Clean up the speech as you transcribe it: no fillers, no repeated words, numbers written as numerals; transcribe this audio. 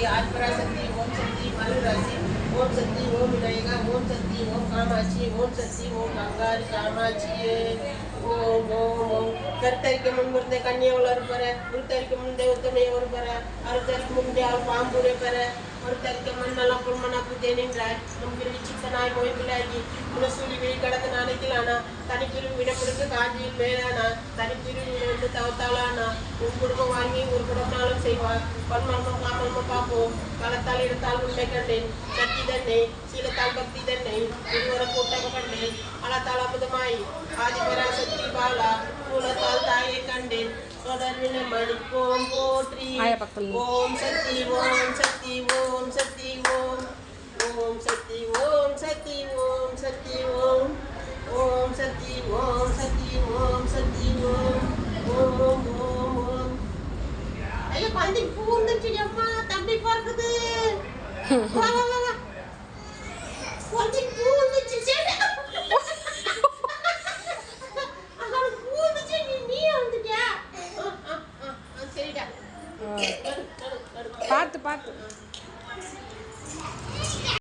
சக்தி ஆத்மராசக்தி ஓம் சக்தி மருராசி ஓம் சக்தி ஓம் விநாயகா ஓம் சக்தி ஓம் காமாட்சி ஓம் சக்தி ஓம் கங்காரி காமாட்சியே ஓம் ஓம் ஓம் கருத்தரிக்க முன்பிருந்த கன்னியவளர் பெற உருத்தரிக்க முன்பே உத்தமையவர் பெற அறுத்தரிக்க முன்பே அவள் பாம்புரை பெற ஒருத்தரிக்க மண்ணெல்லாம் புல்மனா பூஜை நின்றாய் முன்பிரிவி சித்தனாய் மொய்பிலாகி முனசூலி வெளி கடந்த நாளைக்கிலானா தனிப்பிரிவு விடப்படுக்கு காஞ்சியில் மேலானா தனிப்பிரிவு வந்து தவத்தாளானா உன் குடும்பம் வாங்கி ஒரு குடும்பம் செய்வார் பன்மர்மம் காமல்மம் பார்ப்போம் களத்தால் எடுத்தால் உண்மை கண்டேன் சக்தி தன்னை சீலத்தால் பக்தி தன்னை இருவர கூட்டம கண்டேன் அலத்தால் அமுதமாய் ஆதிபராசக்தி பாலா மூலத்தால் தாயை கண்டேன் தொடர்பின மணிப்போம் போற்றி ஓம் சக்தி ஓம் சக்தி ஓம் சக்தி ஓம் ஓம் சக்தி ஓம் சக்தி ஓம் சக்தி ஓம் ஓம் சக்தி ஓம் சக்தி ஓம் சக்தி ஓம் ஓம் ஓம் ஓம் ஐயோ பந்தி பூந்துச்சு அம்மா தம்பி பார்க்குது வா வா வா வா பந்தி பூந்துச்சு சரி பார்த்து பார்த்து